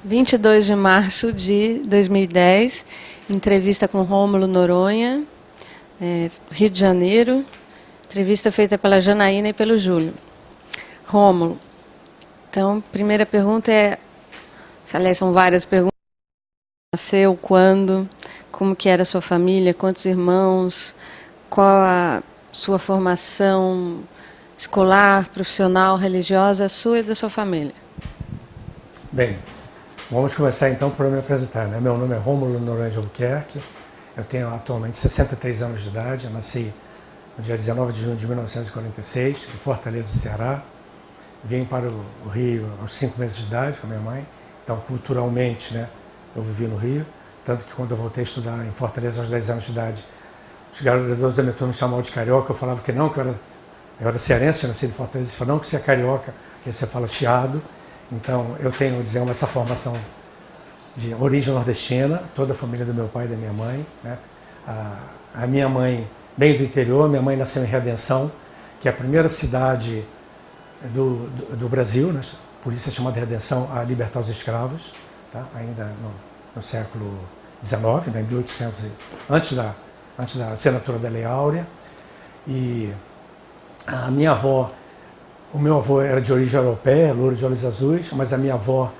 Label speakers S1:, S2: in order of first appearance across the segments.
S1: 22 de março de 2010, entrevista com Rômulo Noronha, Rio de Janeiro, entrevista feita pela Janaína e pelo Júlio. Rômulo, então, primeira pergunta aliás, são várias perguntas. Nasceu, quando, como que era a sua família, quantos irmãos, qual a sua formação escolar, profissional, religiosa, sua e da sua família?
S2: Bem, vamos começar então por me apresentar, né? Meu nome é Rômulo Noronha de Albuquerque, eu tenho atualmente 63 anos de idade, eu nasci no dia 19 de junho de 1946, em Fortaleza, Ceará. Vim para o Rio aos 5 meses de idade com a minha mãe, então culturalmente, né, eu vivi no Rio, tanto que quando eu voltei a estudar em Fortaleza aos 10 anos de idade, os garotos da minha turma me chamavam de carioca, eu falava que não, que eu era cearense, tinha nascido em Fortaleza, eles falavam, não, que você é carioca, que você fala chiado. Então eu tenho, digamos, essa formação de origem nordestina, toda a família do meu pai e da minha mãe, né? A minha mãe, bem do interior, minha mãe nasceu em Redenção, que é a primeira cidade do Brasil, né? Por isso é chamada Redenção, a libertar os escravos, tá? Ainda no século XIX, né? Em 1800, antes da assinatura da Lei Áurea. E a minha avó, o meu avô era de origem europeia, louro de olhos azuis, mas a minha avó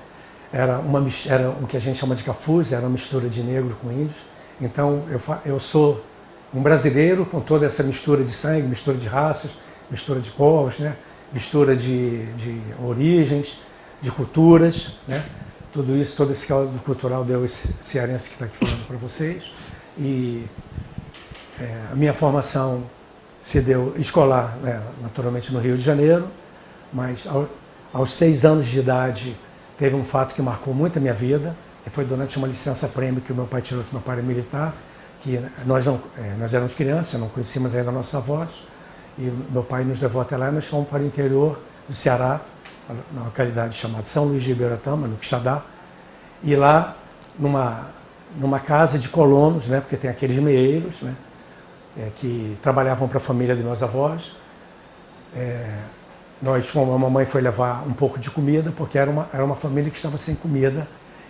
S2: era o que a gente chama de cafuz, era uma mistura de negro com índios. Então eu sou um brasileiro com toda essa mistura de sangue, mistura de raças, mistura de povos, né? Mistura de origens, de culturas, né? Tudo isso, todo esse caldo cultural deu esse cearense que está aqui falando para vocês. E a minha formação se deu escolar, né, naturalmente no Rio de Janeiro, mas aos 6 anos de idade teve um fato que marcou muito a minha vida, que foi durante uma licença-prêmio que o meu pai tirou, que meu pai era militar, que nós éramos crianças, não conhecíamos ainda nossos avós, e meu pai nos levou até lá e nós fomos para o interior do Ceará, na localidade chamada São Luís de Ibeiratama, no Quixadá, e lá, numa casa de colonos, né, porque tem aqueles meeiros, né, que trabalhavam para a família dos meus avós. A mamãe foi levar um pouco de comida, porque era uma família que estava sem comida,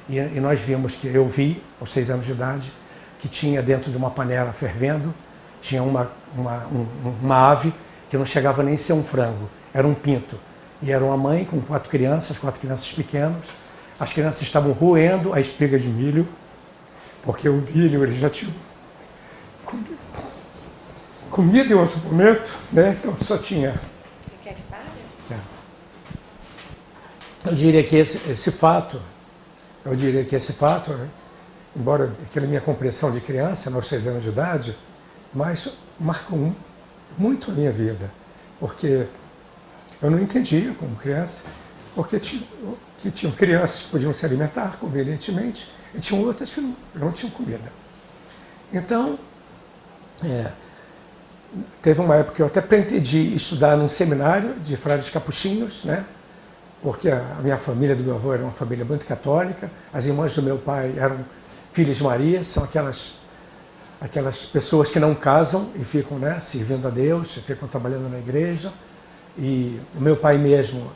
S2: e nós vimos eu vi, aos 6 anos de idade, que tinha dentro de uma panela fervendo, tinha uma ave que não chegava nem a ser um frango, era um pinto. E era uma mãe com 4 crianças pequenas. As crianças estavam roendo a espiga de milho, porque o milho eles já tinham comido em outro momento, né? Então só tinha.
S1: Você quer que pare?
S2: Eu diria que esse fato, né, embora aquela minha compreensão de criança, aos 6 anos de idade, mas marcou muito a minha vida, porque eu não entendia como criança, porque tinham crianças que podiam se alimentar convenientemente e tinham outras que não tinham comida. Então, teve uma época que eu até pretendi estudar num seminário de frades capuchinhos, né? Porque a minha família do meu avô era uma família muito católica, as irmãs do meu pai eram filhas de Maria, são aquelas pessoas que não casam e ficam, né, servindo a Deus, ficam trabalhando na igreja. E o meu pai mesmo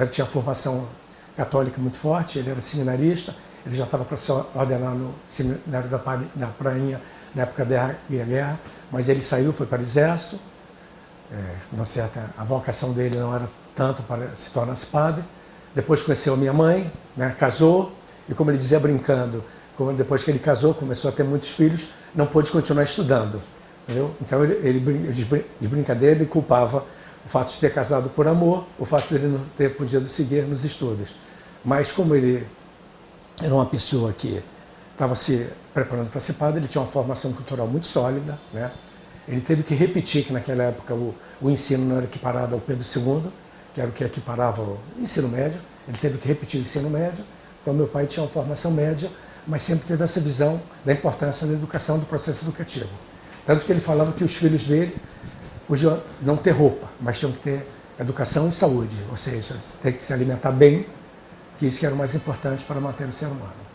S2: tinha formação católica muito forte, ele era seminarista, ele já estava para se ordenar no seminário da Prainha na época da guerra, mas ele saiu, foi para o exército. A vocação dele não era tanto para se tornar padre. Depois conheceu a minha mãe, né, casou, e como ele dizia brincando, depois que ele casou, começou a ter muitos filhos, não pôde continuar estudando. Entendeu? Então de brincadeira, ele culpava o fato de ter casado por amor, o fato de ele não ter podido seguir nos estudos. Mas como ele era uma pessoa que estava se preparando para ser padre, ele tinha uma formação cultural muito sólida, né? Ele teve que repetir que naquela época o ensino não era equiparado ao Pedro II, que era o que equiparava o ensino médio, ele teve que repetir o ensino médio. Então meu pai tinha uma formação média, mas sempre teve essa visão da importância da educação, do processo educativo. Tanto que ele falava que os filhos dele podiam não ter roupa, mas tinham que ter educação e saúde, ou seja, ter que se alimentar bem, que isso que era o mais importante para manter o ser humano.